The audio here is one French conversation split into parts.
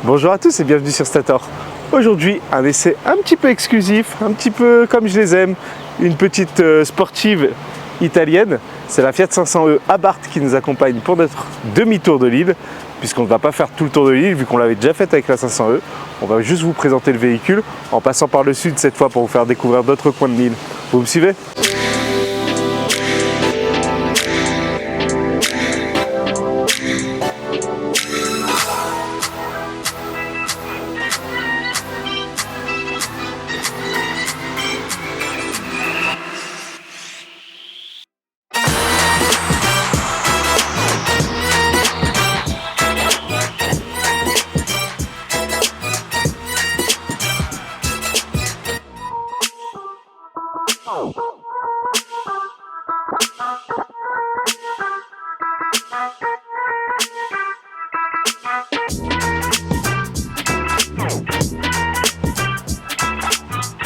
Bonjour à tous et bienvenue sur Stator. Aujourd'hui, un essai un petit peu exclusif, un petit peu comme je les aime, une petite sportive italienne. C'est la Fiat 500e Abarth qui nous accompagne pour notre demi-tour de l'île, puisqu'on ne va pas faire tout le tour de l'île vu qu'on l'avait déjà fait avec la 500e. On va juste vous présenter le véhicule en passant par le sud cette fois pour vous faire découvrir d'autres coins de l'île. Vous me suivez ?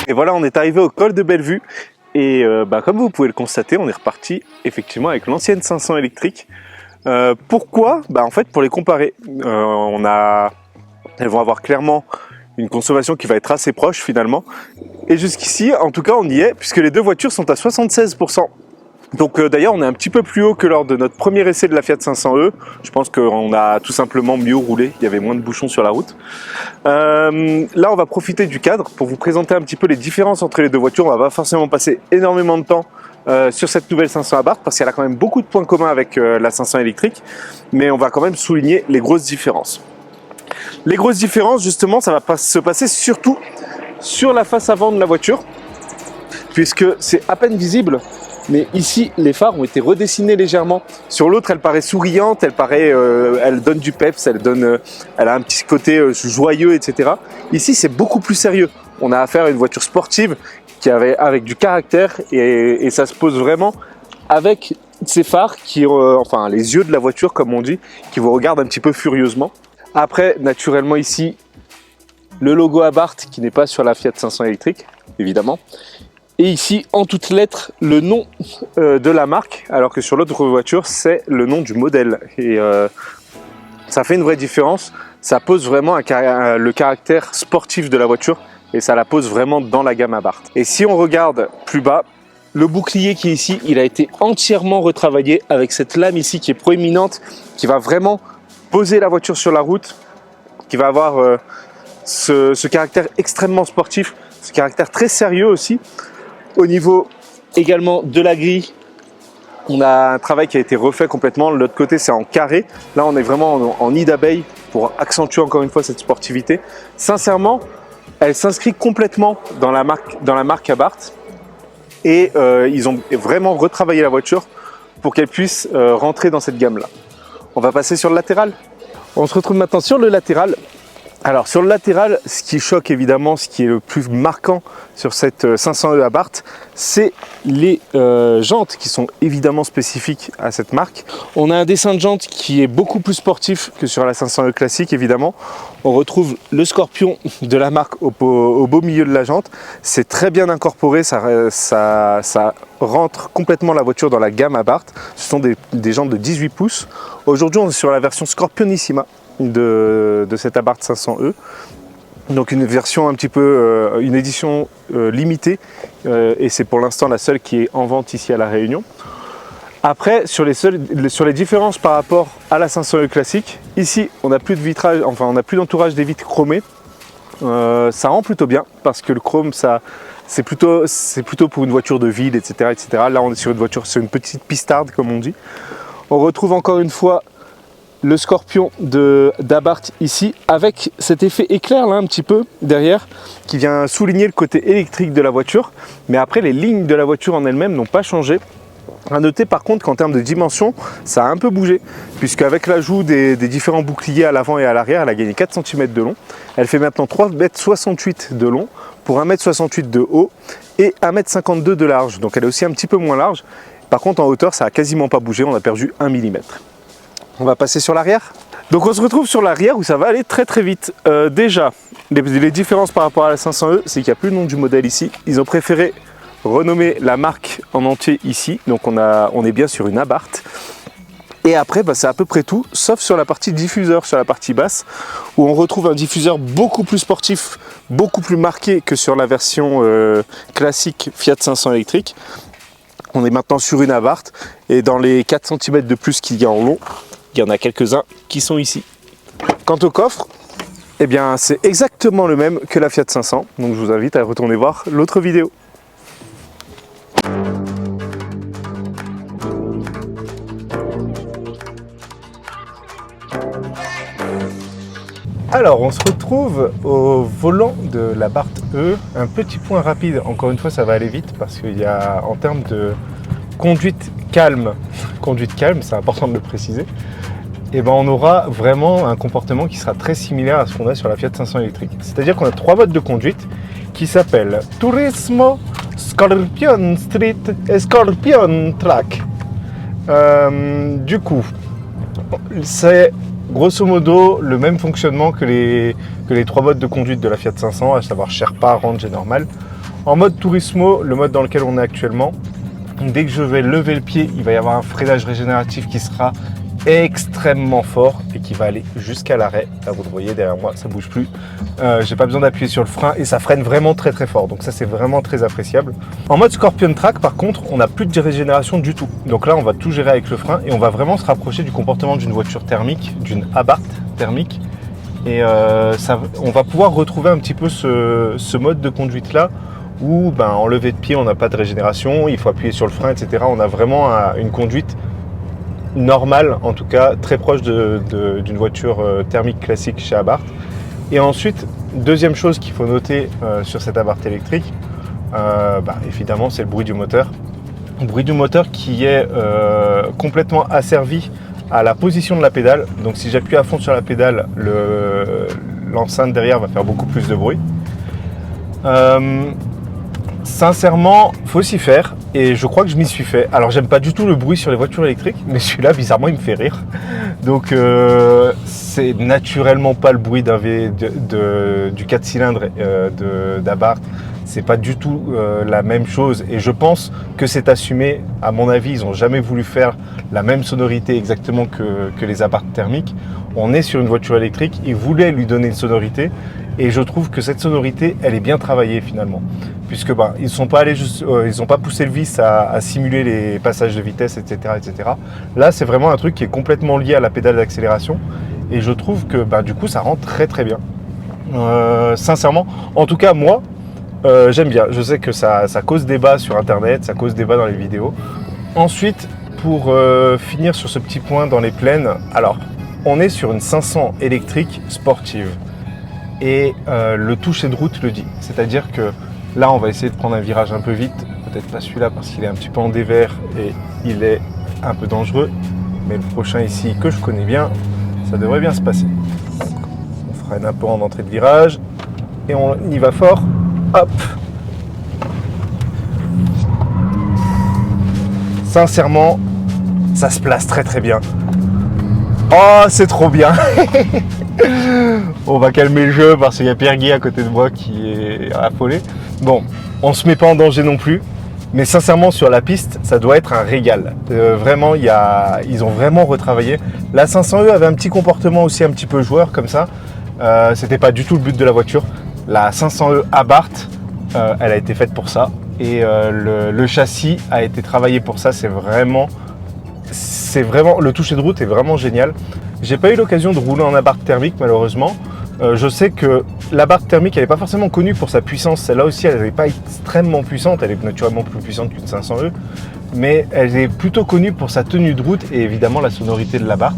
Et voilà, on est arrivé au col de Bellevue et comme vous pouvez le constater, on est reparti effectivement avec l'ancienne 500 électrique. Pourquoi ? En fait, pour les comparer, elles vont avoir clairement une consommation qui va être assez proche finalement. Et jusqu'ici, en tout cas, on y est puisque les deux voitures sont à 76%. Donc d'ailleurs, on est un petit peu plus haut que lors de notre premier essai de la Fiat 500e. Je pense qu'on a tout simplement mieux roulé, il y avait moins de bouchons sur la route. Là, on va profiter du cadre pour vous présenter un petit peu les différences entre les deux voitures. On va pas forcément passer énormément de temps sur cette nouvelle 500 Abarth parce qu'elle a quand même beaucoup de points communs avec la 500 électrique, mais on va quand même souligner les grosses différences. Les grosses différences, justement, ça va se passer surtout sur la face avant de la voiture, puisque c'est à peine visible. Mais ici, les phares ont été redessinés légèrement. Sur l'autre, elle paraît souriante, elle donne du peps, elle a un petit côté joyeux, etc. Ici, c'est beaucoup plus sérieux. On a affaire à une voiture sportive avec du caractère et ça se pose vraiment avec ces phares enfin les yeux de la voiture, comme on dit, qui vous regardent un petit peu furieusement. Après, naturellement ici, le logo Abarth qui n'est pas sur la Fiat 500 électrique, évidemment. Et ici, en toutes lettres, le nom de la marque, alors que sur l'autre voiture, c'est le nom du modèle. Et ça fait une vraie différence. Ça pose vraiment le caractère sportif de la voiture et ça la pose vraiment dans la gamme Abarth. Et si on regarde plus bas, le bouclier qui est ici, il a été entièrement retravaillé avec cette lame ici qui est proéminente, qui va vraiment poser la voiture sur la route, qui va avoir ce caractère extrêmement sportif, ce caractère très sérieux aussi. Au niveau également de la grille, on a un travail qui a été refait complètement. De l'autre côté, c'est en carré. Là, on est vraiment en nid d'abeille pour accentuer encore une fois cette sportivité. Sincèrement, elle s'inscrit complètement dans la marque Abarth. Et ils ont vraiment retravaillé la voiture pour qu'elle puisse rentrer dans cette gamme-là. On va passer sur le latéral. On se retrouve maintenant sur le latéral. Alors sur le latéral, ce qui choque évidemment, ce qui est le plus marquant sur cette 500e Abarth, c'est les jantes qui sont évidemment spécifiques à cette marque. On a un dessin de jantes qui est beaucoup plus sportif que sur la 500e classique évidemment. On retrouve le scorpion de la marque au beau milieu de la jante. C'est très bien incorporé, ça rentre complètement la voiture dans la gamme Abarth. Ce sont des jantes de 18 pouces. Aujourd'hui on est sur la version Scorpionissima de cette Abarth 500e, donc une version un petit peu, une édition limitée et c'est pour l'instant la seule qui est en vente ici à La Réunion. Après, sur les différences par rapport à la 500e classique, ici on n'a plus de vitrage, enfin on n'a plus d'entourage des vitres chromées. Ça rend plutôt bien parce que le chrome c'est plutôt pour une voiture de ville, etc., etc. Là on est sur une voiture, sur une petite pistarde comme on dit. On retrouve encore une fois le scorpion d'Abarth ici avec cet effet éclair là un petit peu derrière qui vient souligner le côté électrique de la voiture, mais après les lignes de la voiture en elles-mêmes n'ont pas changé. À noter par contre qu'en termes de dimension ça a un peu bougé, puisque avec l'ajout des différents boucliers à l'avant et à l'arrière, elle a gagné 4 cm de long. Elle fait maintenant 3,68 m de long pour 1,68 m de haut et 1,52 m de large, donc elle est aussi un petit peu moins large. Par contre en hauteur ça a quasiment pas bougé, on a perdu 1 mm. On va passer sur l'arrière. Donc on se retrouve sur l'arrière où ça va aller très très vite. Déjà, les différences par rapport à la 500e, c'est qu'il n'y a plus le nom du modèle ici. Ils ont préféré renommer la marque en entier ici. Donc on est bien sur une Abarth. Et après, c'est à peu près tout, sauf sur la partie diffuseur, sur la partie basse, où on retrouve un diffuseur beaucoup plus sportif, beaucoup plus marqué que sur la version classique Fiat 500 électrique. On est maintenant sur une Abarth, et dans les 4 cm de plus qu'il y a en long, il y en a quelques-uns qui sont ici. Quant au coffre, eh bien, c'est exactement le même que la Fiat 500, donc je vous invite à retourner voir l'autre vidéo. Alors, on se retrouve au volant de l'Abarth E. Un petit point rapide, encore une fois, ça va aller vite parce qu'il y a, en termes de conduite calme, c'est important de le préciser, et on aura vraiment un comportement qui sera très similaire à ce qu'on a sur la Fiat 500 électrique. C'est-à-dire qu'on a 3 modes de conduite qui s'appellent Turismo, Scorpion Street et Scorpion Track. Du coup, c'est grosso modo le même fonctionnement que les 3 modes de conduite de la Fiat 500, à savoir Sherpa, Range et Normal. En mode Turismo, le mode dans lequel on est actuellement, dès que je vais lever le pied, il va y avoir un freinage régénératif qui sera extrêmement fort et qui va aller jusqu'à l'arrêt. Là, vous le voyez derrière moi, ça bouge plus. J'ai pas besoin d'appuyer sur le frein et ça freine vraiment très très fort. Donc ça, c'est vraiment très appréciable. En mode Scorpion Track, par contre, on n'a plus de régénération du tout. Donc là, on va tout gérer avec le frein et on va vraiment se rapprocher du comportement d'une voiture thermique, d'une Abarth thermique. Et on va pouvoir retrouver un petit peu ce mode de conduite là où en levée de pied, on n'a pas de régénération, il faut appuyer sur le frein, etc. On a vraiment une conduite normale, en tout cas très proche d'une voiture thermique classique chez Abarth. Et ensuite, deuxième chose qu'il faut noter sur cette Abarth électrique, évidemment, c'est le bruit du moteur. Le bruit du moteur qui est complètement asservi à la position de la pédale. Donc si j'appuie à fond sur la pédale, l'enceinte derrière va faire beaucoup plus de bruit. Sincèrement, faut s'y faire et je crois que je m'y suis fait. Alors j'aime pas du tout le bruit sur les voitures électriques, mais celui-là bizarrement il me fait rire. Donc c'est naturellement pas le bruit du 4 cylindres d'Abarth. C'est pas du tout la même chose et je pense que c'est assumé. À mon avis, ils n'ont jamais voulu faire la même sonorité exactement que les Abarth thermiques. On est sur une voiture électrique, ils voulaient lui donner une sonorité et je trouve que cette sonorité, elle est bien travaillée finalement. Puisque ils sont pas allés ils n'ont pas poussé le vice à simuler les passages de vitesse, etc., etc. Là, c'est vraiment un truc qui est complètement lié à la pédale d'accélération et je trouve que du coup, ça rend très très bien. Sincèrement, en tout cas moi, j'aime bien. Je sais que ça cause débat sur internet, ça cause débat dans les vidéos. Ensuite, pour finir sur ce petit point dans les plaines, alors on est sur une 500 électrique sportive et le toucher de route le dit. C'est-à-dire que là, on va essayer de prendre un virage un peu vite, peut-être pas celui-là parce qu'il est un petit peu en dévers et il est un peu dangereux, mais le prochain ici que je connais bien, ça devrait bien se passer. Donc, on freine un peu en entrée de virage et on y va fort. Hop. Sincèrement, ça se place très très bien. Oh, c'est trop bien. On va calmer le jeu parce qu'il y a Pierre Guy à côté de moi qui est affolé. Bon, on se met pas en danger non plus, mais sincèrement sur la piste, ça doit être un régal. Vraiment, ils ont vraiment retravaillé. La 500e avait un petit comportement aussi un petit peu joueur comme ça. C'était pas du tout le but de la voiture. La 500e Abarth, elle a été faite pour ça et le châssis a été travaillé pour ça. C'est vraiment le toucher de route est vraiment génial. J'ai pas eu l'occasion de rouler en Abarth thermique malheureusement. Je sais que l'Abarth thermique, elle n'est pas forcément connue pour sa puissance. Celle-là aussi, elle n'est pas extrêmement puissante. Elle est naturellement plus puissante qu'une 500e. Mais elle est plutôt connue pour sa tenue de route et évidemment la sonorité de l'Abarth.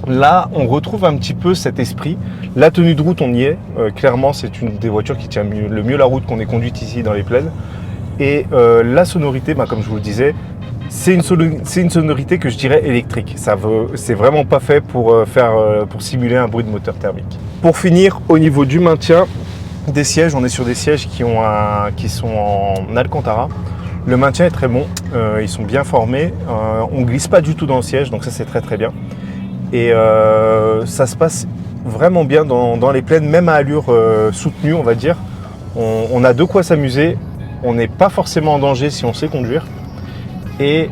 Là, on retrouve un petit peu cet esprit. La tenue de route, on y est. Clairement, c'est une des voitures qui tient le mieux la route qu'on ait conduite ici dans les plaines. Et la sonorité, comme je vous le disais, c'est une sonorité que je dirais électrique. C'est vraiment pas fait pour simuler un bruit de moteur thermique. Pour finir, au niveau du maintien des sièges, on est sur des sièges qui sont en Alcantara. Le maintien est très bon, ils sont bien formés, on glisse pas du tout dans le siège, donc ça c'est très très bien. Et ça se passe vraiment bien dans les plaines, même à allure soutenue, on va dire. On a de quoi s'amuser, on n'est pas forcément en danger si on sait conduire. Et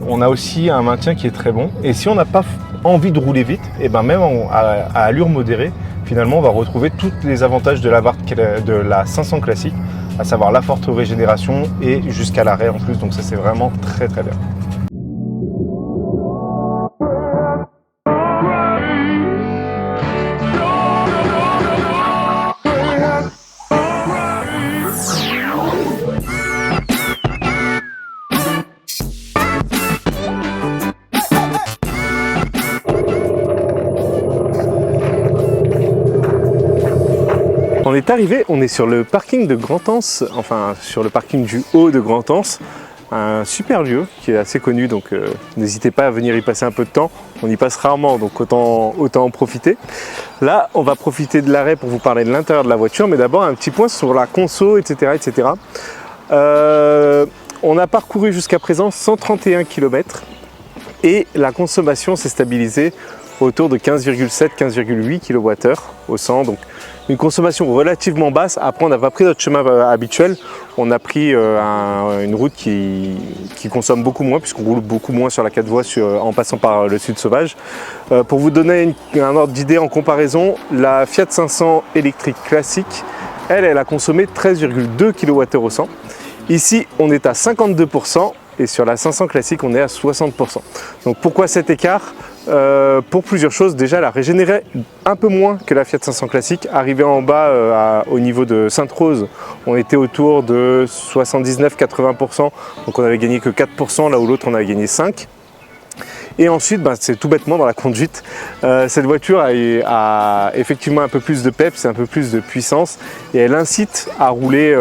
on a aussi un maintien qui est très bon. Et si on n'a pas envie de rouler vite, et ben même à allure modérée, finalement on va retrouver tous les avantages de la 500 classique, à savoir la forte régénération et jusqu'à l'arrêt en plus. Donc ça c'est vraiment très très bien. On est arrivé, on est sur le parking de Grand-Anse, enfin sur le parking du Haut de Grand-Anse, un super lieu qui est assez connu, donc n'hésitez pas à venir y passer un peu de temps. On y passe rarement, donc autant en profiter. Là, on va profiter de l'arrêt pour vous parler de l'intérieur de la voiture, mais d'abord un petit point sur la conso, etc. etc. On a parcouru jusqu'à présent 131 km et la consommation s'est stabilisée autour de 15,7-15,8 kWh au 100, donc une consommation relativement basse. Après, on n'a pas pris notre chemin habituel, on a pris une route qui consomme beaucoup moins, puisqu'on roule beaucoup moins sur la 4 voies en passant par le Sud Sauvage. Pour vous donner un ordre d'idée en comparaison, la Fiat 500 électrique classique, elle a consommé 13,2 kWh au 100. Ici, on est à 52%. Et sur la 500 classique, on est à 60%. Donc pourquoi cet écart? Pour plusieurs choses. Déjà, elle a régénéré un peu moins que la Fiat 500 classique. Arrivé en bas au niveau de Sainte-Rose, on était autour de 79-80%. Donc on avait gagné que 4%, là où l'autre on avait gagné 5%. Et ensuite, c'est tout bêtement dans la conduite. Cette voiture a effectivement un peu plus de peps, un peu plus de puissance. Et elle incite à rouler,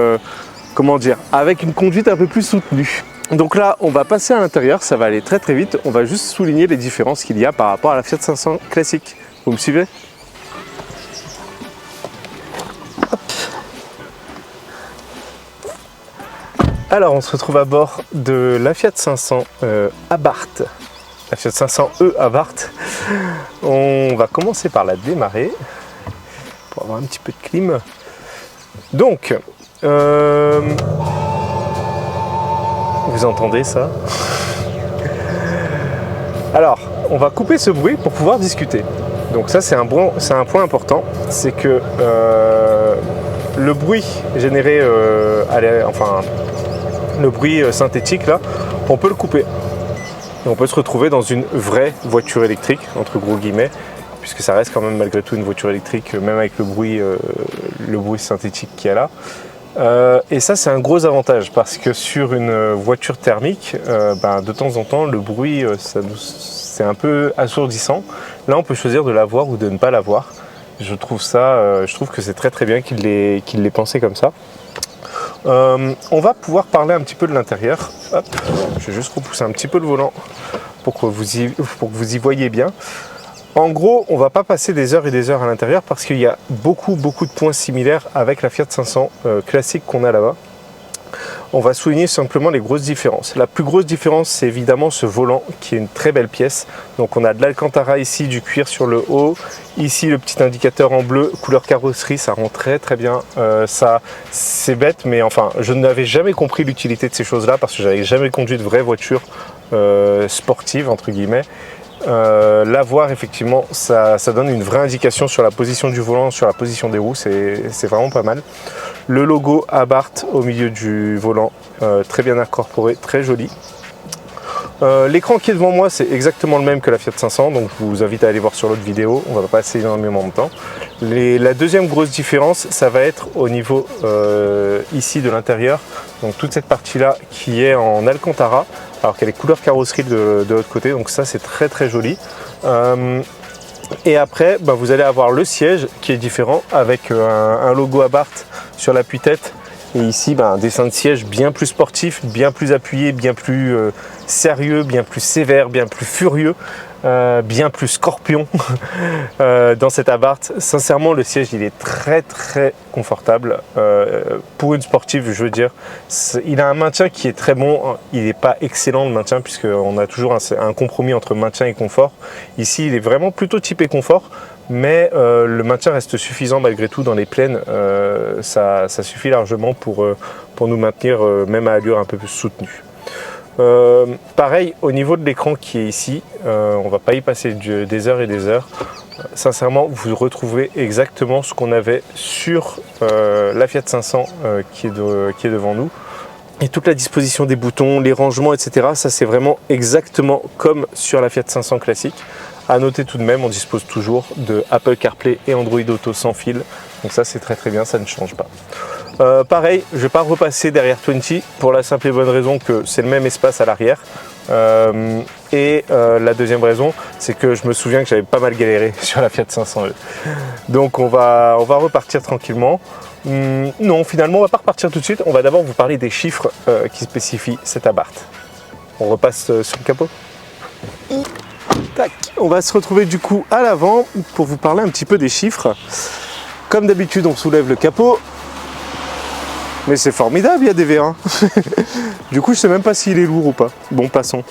comment dire, avec une conduite un peu plus soutenue. Donc là, on va passer à l'intérieur, ça va aller très très vite. On va juste souligner les différences qu'il y a par rapport à la Fiat 500 classique. Vous me suivez? Hop. Alors, on se retrouve à bord de la Fiat 500 Abarth. La Fiat 500e Abarth. On va commencer par la démarrer pour avoir un petit peu de clim. Donc, vous entendez ça? Alors, on va couper ce bruit pour pouvoir discuter. Donc ça, c'est un point important, c'est que le bruit généré, le bruit synthétique, là, on peut le couper. Et on peut se retrouver dans une vraie voiture électrique, entre gros guillemets, puisque ça reste quand même malgré tout une voiture électrique, même avec le bruit synthétique qu'il y a là. Et ça, c'est un gros avantage parce que sur une voiture thermique, de temps en temps, le bruit, c'est un peu assourdissant. Là, on peut choisir de l'avoir ou de ne pas l'avoir. Je trouve que c'est très très bien qu'il l'ait pensé comme ça. On va pouvoir parler un petit peu de l'intérieur. Hop, je vais juste repousser un petit peu le volant pour que vous y voyez bien. En gros, on ne va pas passer des heures et des heures à l'intérieur parce qu'il y a beaucoup de points similaires avec la Fiat 500 classique qu'on a là-bas. On va souligner simplement les grosses différences. La plus grosse différence, c'est évidemment ce volant qui est une très belle pièce. Donc on a de l'Alcantara ici, du cuir sur le haut. Ici, le petit indicateur en bleu, couleur carrosserie, ça rend très très bien. Ça, c'est bête, mais enfin, je n'avais jamais compris l'utilité de ces choses-là parce que j'avais jamais conduit de vraie voiture sportive, entre guillemets. L'avoir effectivement, ça donne une vraie indication sur la position du volant, sur la position des roues, c'est vraiment pas mal. Le logo Abarth au milieu du volant, très bien incorporé, très joli. L'écran qui est devant moi, c'est exactement le même que la Fiat 500, donc je vous invite à aller voir sur l'autre vidéo, on va pas passer énormément de temps. La deuxième grosse différence, ça va être au niveau ici de l'intérieur, donc toute cette partie-là qui est en Alcantara, alors qu'elle est couleur carrosserie de l'autre côté, donc ça c'est très très joli. Et après, vous allez avoir le siège qui est différent avec un logo Abarth sur l'appui-tête. Et ici, un dessin de siège bien plus sportif, bien plus appuyé, bien plus sérieux, bien plus sévère, bien plus furieux, bien plus scorpion dans cet Abarth. Sincèrement, le siège il est très confortable pour une sportive, je veux dire. Il a un maintien qui est très bon. Il n'est pas excellent le maintien puisqu'on a toujours un compromis entre maintien et confort. Ici, il est vraiment plutôt typé confort. Mais le maintien reste suffisant malgré tout dans les plaines, ça suffit largement pour nous maintenir même à allure un peu plus soutenue. Pareil au niveau de l'écran qui est ici, on va pas y passer des heures et des heures. Sincèrement, vous retrouvez exactement ce qu'on avait sur la Fiat 500 qui est devant nous. Et toute la disposition des boutons, les rangements, etc. Ça c'est vraiment exactement comme sur la Fiat 500 classique. À noter tout de même, on dispose toujours de Apple CarPlay et Android Auto sans fil. Donc ça c'est très bien, ça ne change pas. Pareil, je ne vais pas repasser derrière 20 pour la simple et bonne raison que c'est le même espace à l'arrière. La deuxième raison, c'est que je me souviens que j'avais pas mal galéré sur la Fiat 500e. Donc on va repartir tranquillement. Non, finalement on va pas repartir tout de suite. On va d'abord vous parler des chiffres qui spécifient cet Abarth. On repasse sur le capot. Tac. On va se retrouver du coup à l'avant pour vous parler un petit peu des chiffres. Comme d'habitude, on soulève le capot. Mais c'est formidable, il y a des V1. Du coup, je sais même pas s'il est lourd ou pas. Bon, passons.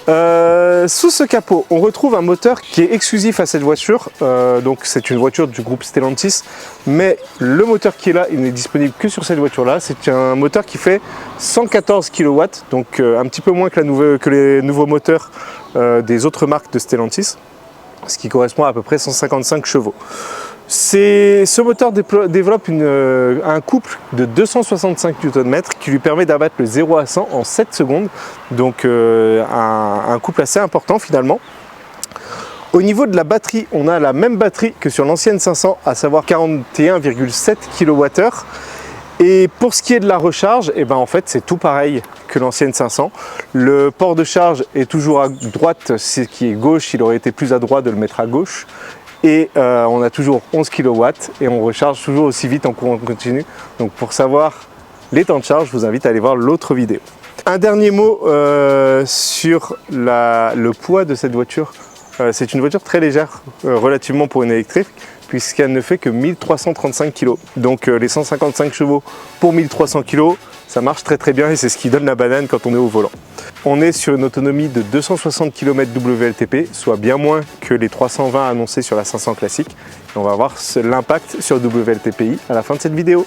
Sous ce capot, on retrouve un moteur qui est exclusif à cette voiture. Donc, c'est une voiture du groupe Stellantis. Mais le moteur qui est là, il n'est disponible que sur cette voiture-là. C'est un moteur qui fait 114 kW. Donc, un petit peu moins que les nouveaux moteurs des autres marques de Stellantis. Ce qui correspond à peu près 155 chevaux. Ce moteur développe un couple de 265 Nm qui lui permet d'abattre le 0 à 100 en 7 secondes. Donc un couple assez important finalement. Au niveau de la batterie, on a la même batterie que sur l'ancienne 500, à savoir 41,7 kWh. Et pour ce qui est de la recharge, en fait c'est tout pareil que l'ancienne 500. Le port de charge est toujours à droite, ce qui est gauche, il aurait été plus adroit de le mettre à gauche. Et on a toujours 11 kW et on recharge toujours aussi vite en courant continu. Donc pour savoir les temps de charge, je vous invite à aller voir l'autre vidéo. Un dernier mot sur le poids de cette voiture. C'est une voiture très légère relativement pour une électrique, puisqu'elle ne fait que 1335 kg. Donc les 155 chevaux pour 1300 kg, ça marche très bien et c'est ce qui donne la banane quand on est au volant. On est sur une autonomie de 260 km WLTP, soit bien moins que les 320 annoncés sur la 500 classique. Et on va voir l'impact sur WLTPI à la fin de cette vidéo.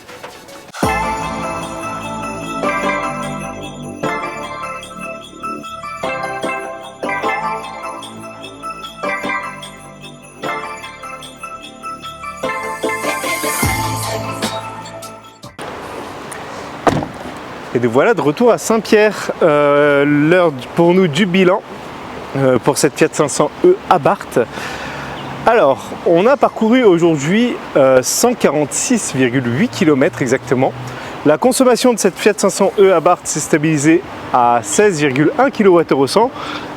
Et donc voilà, de retour à Saint-Pierre, l'heure pour nous du bilan pour cette Fiat 500e Abarth. Alors, on a parcouru aujourd'hui 146,8 km exactement. La consommation de cette Fiat 500e Abarth s'est stabilisée à 16,1 kWh au 100,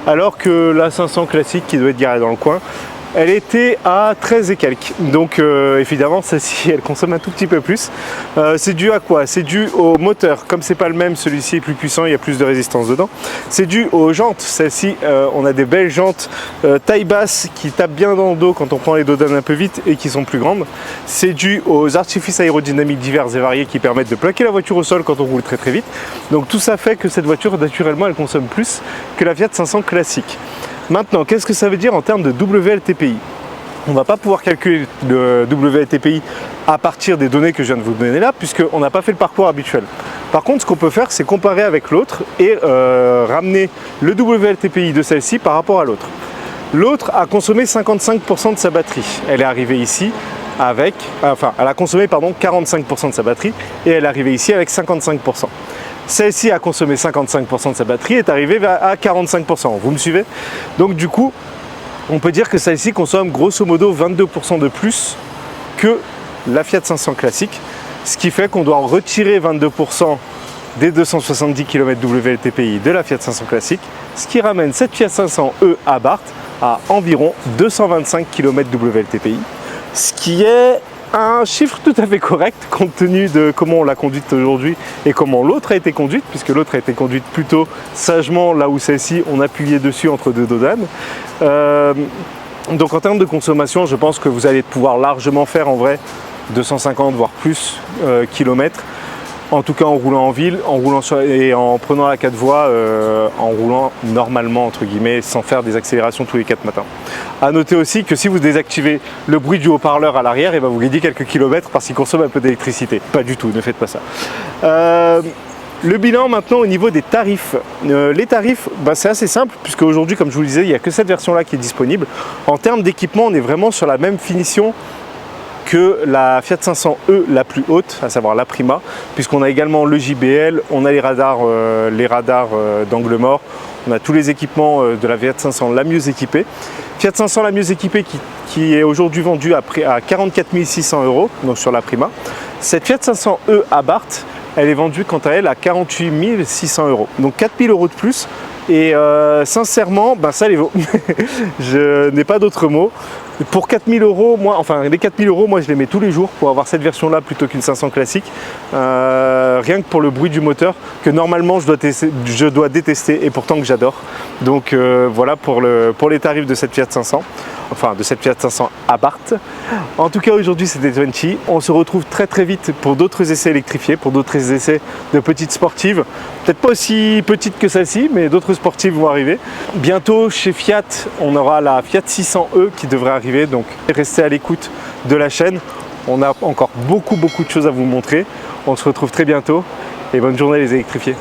alors que la 500 classique qui doit être garée dans le coin, elle était à 13 et quelques. Donc évidemment celle-ci elle consomme un tout petit peu plus. C'est dû à quoi? C'est dû au moteur. Comme c'est pas le même, celui-ci est plus puissant, il y a plus de résistance dedans. C'est dû aux jantes. Celle-ci, on a des belles jantes taille basse qui tapent bien dans le dos quand on prend les dodanes un peu vite et qui sont plus grandes. C'est dû aux artifices aérodynamiques divers et variés qui permettent de plaquer la voiture au sol quand on roule très vite. Donc tout ça fait que cette voiture naturellement elle consomme plus que la Fiat 500 classique. Maintenant, qu'est-ce que ça veut dire en termes de WLTPI? On ne va pas pouvoir calculer le WLTPI à partir des données que je viens de vous donner là, puisqu'on n'a pas fait le parcours habituel. Par contre, ce qu'on peut faire, c'est comparer avec l'autre et ramener le WLTPI de celle-ci par rapport à l'autre. L'autre a consommé 55% de sa batterie. Elle est arrivée ici avec... elle a consommé 45% de sa batterie et elle est arrivée ici avec 55%. Celle-ci a consommé 55% de sa batterie et est arrivée à 45%. Vous me suivez? Donc du coup, on peut dire que celle-ci consomme grosso modo 22% de plus que la Fiat 500 classique. Ce qui fait qu'on doit en retirer 22% des 270 km WLTPI de la Fiat 500 classique. Ce qui ramène cette Fiat 500e Abarth à environ 225 km WLTPI. Ce qui est Un chiffre tout à fait correct compte tenu de comment on l'a conduite aujourd'hui et comment l'autre a été conduite, puisque l'autre a été conduite plutôt sagement, là où celle-ci on appuyait dessus entre deux dos d'âne. Donc en termes de consommation, je pense que vous allez pouvoir largement faire en vrai 250 voire plus kilomètres. En tout cas en roulant en ville, et en prenant la 4 voies, en roulant normalement entre guillemets, sans faire des accélérations tous les 4 matins. A noter aussi que si vous désactivez le bruit du haut-parleur à l'arrière, et ben vous gagnez quelques kilomètres parce qu'il consomme un peu d'électricité. Pas du tout, ne faites pas ça. Le bilan maintenant au niveau des tarifs. Les tarifs, c'est assez simple puisque aujourd'hui, comme je vous le disais, il n'y a que cette version-là qui est disponible. En termes d'équipement, on est vraiment sur la même finition que la Fiat 500e la plus haute, à savoir la Prima, puisqu'on a également le JBL, on a les radars d'angle mort, on a tous les équipements de la Fiat 500 la mieux équipée. Fiat 500 la mieux équipée qui est aujourd'hui vendue à 44 600 €, donc sur la Prima. Cette Fiat 500e Abarth, elle est vendue quant à elle à 48 600 €, donc 4 000 € de plus. Et sincèrement, ça les vaut. Je n'ai pas d'autres mots. Pour 4 000 €, les 4 000 €, moi je les mets tous les jours pour avoir cette version-là plutôt qu'une 500 classique. Rien que pour le bruit du moteur, que normalement je dois détester et pourtant que j'adore. Donc voilà pour les tarifs de cette Fiat 500. Enfin de cette Fiat 500 Abarth. En tout cas aujourd'hui c'était 20. On se retrouve très très vite pour d'autres essais électrifiés, pour d'autres essais de petites sportives. Peut-être pas aussi petites que celle-ci, mais d'autres sportives vont arriver. Bientôt chez Fiat, on aura la Fiat 600e qui devrait arriver, donc restez à l'écoute de la chaîne. On a encore beaucoup de choses à vous montrer. On se retrouve très bientôt et bonne journée les électrifiés.